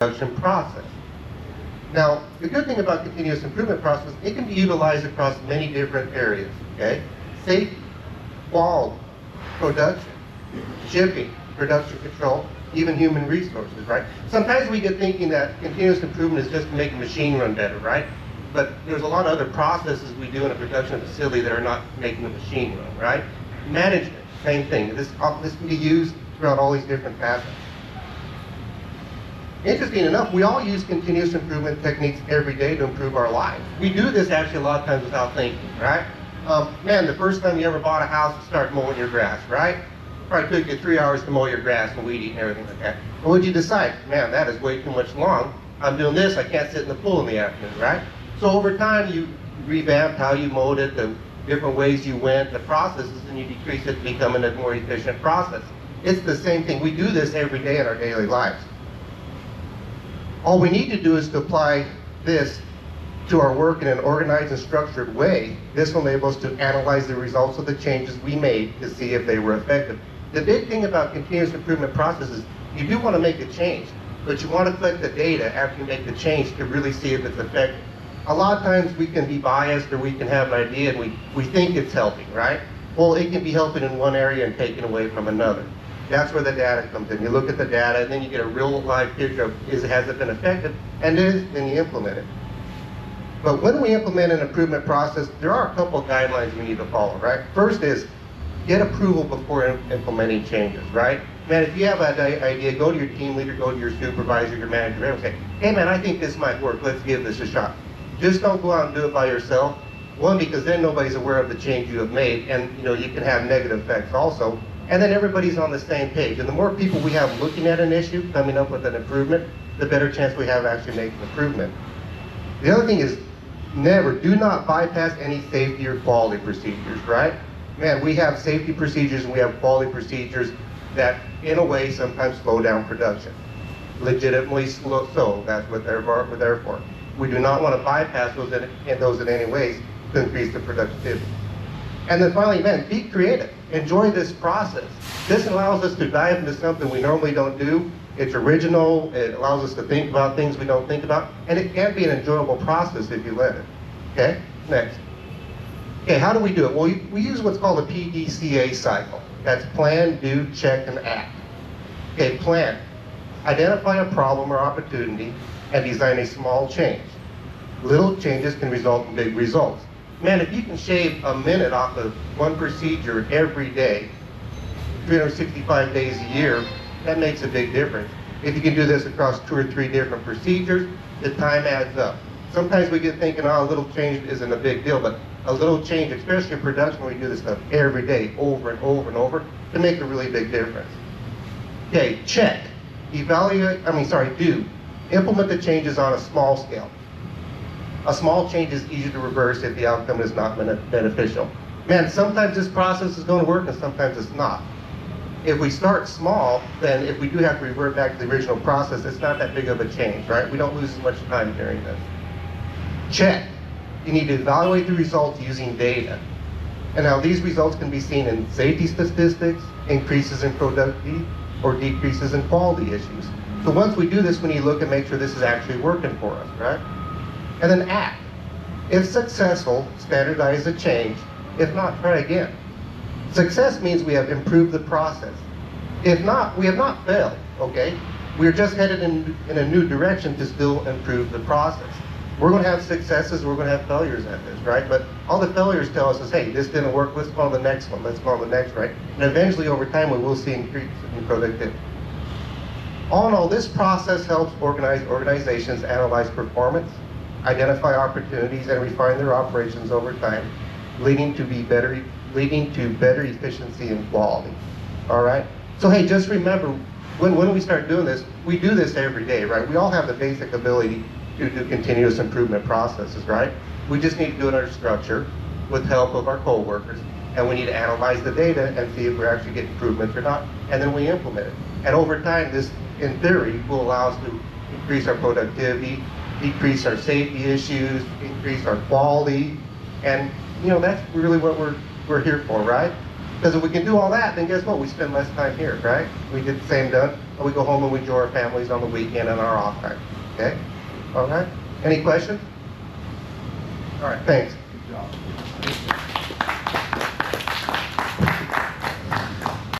production process. Now, the good thing about continuous improvement process, it can be utilized across many different areas, okay? Safety, quality, production, shipping, production control, even human resources, right? Sometimes we get thinking that continuous improvement is just to make a machine run better, right? But there's a lot of other processes we do in a production facility that are not making the machine run, right? Management, same thing. This can be used throughout all these different facets. Interesting enough, we all use continuous improvement techniques every day to improve our lives. We do this actually a lot of times without thinking, right? Man, the first time you ever bought a house, you start mowing your grass, right? Probably took you 3 hours to mow your grass and weed eat and everything like that. But what'd you decide? Man, that is way too much long. I'm doing this, I can't sit in the pool in the afternoon, right? So over time, you revamped how you mowed it, the different ways you went, the processes, and you decrease it, becoming a more efficient process. It's the same thing. We do this every day in our daily lives. All we need to do is to apply this to our work in an organized and structured way. This will enable us to analyze the results of the changes we made to see if they were effective. The big thing about continuous improvement processes, you do want to make a change, but you want to collect the data after you make the change to really see if it's effective. A lot of times we can be biased or we can have an idea and we think it's helping, right? Well, it can be helping in one area and taking away from another. That's where the data comes in. You look at the data and then you get a real live picture of has it been effective, and then you implement it. But when we implement an improvement process, there are a couple of guidelines we need to follow, right? First is get approval before implementing changes, right? Man, if you have an idea, go to your team leader, go to your supervisor, your manager, and say, hey man, I think this might work, let's give this a shot. Just don't go out and do it by yourself. One, because then nobody's aware of the change you have made, and you can have negative effects also. And then everybody's on the same page. And the more people we have looking at an issue, coming up with an improvement, the better chance we have actually making an improvement. The other thing is do not bypass any safety or quality procedures, right? Man, we have safety procedures and we have quality procedures that, in a way, sometimes slow down production. Legitimately slow, so that's what they're for. We do not want to bypass those in any ways to increase the productivity. And then finally, man, be creative. Enjoy this process. This allows us to dive into something we normally don't do. It's original. It allows us to think about things we don't think about. And it can be an enjoyable process if you let it. Okay? Next. Okay, how do we do it? Well, we use what's called a PDCA cycle. That's plan, do, check, and act. Okay, plan. Identify a problem or opportunity and design a small change. Little changes can result in big results. Man, if you can shave a minute off of one procedure every day, 365 days a year, that makes a big difference. If you can do this across 2 or 3 different procedures, the time adds up. Sometimes we get thinking, a little change isn't a big deal, but a little change, especially in production, we do this stuff every day, over and over and over, can make a really big difference. Okay, check. Do. Implement the changes on a small scale. A small change is easy to reverse if the outcome is not beneficial. Man, sometimes this process is going to work and sometimes it's not. If we start small, then if we do have to revert back to the original process, it's not that big of a change, right? We don't lose as much time during this. Check. You need to evaluate the results using data. And now these results can be seen in safety statistics, increases in productivity, or decreases in quality issues. So once we do this, we need to look and make sure this is actually working for us, right? And then act. If successful, standardize the change. If not, try again. Success means we have improved the process. If not, we have not failed, okay? We're just headed in a new direction to still improve the process. We're going to have successes, we're going to have failures at this, right? But all the failures tell us is, hey, this didn't work, let's go on the next one, let's go on the next, right? And eventually, over time, we will see increase in productivity. All in all, this process helps organizations analyze performance, identify opportunities, and refine their operations over time, leading to better efficiency and quality. All right? So hey, just remember, when we start doing this, we do this every day, right? We all have the basic ability to do continuous improvement processes, right? We just need to do it in our structure with help of our co-workers, and we need to analyze the data and see if we're actually getting improvements or not, and then we implement it. And over time, this, in theory, will allow us to increase our productivity, decrease our safety issues, increase our quality, and that's really what we're here for, right? Because if we can do all that, then guess what? We spend less time here, right? We get the same done, and we go home and we enjoy our families on the weekend and our off time. Okay? All right? Any questions? All right, thanks. Good job.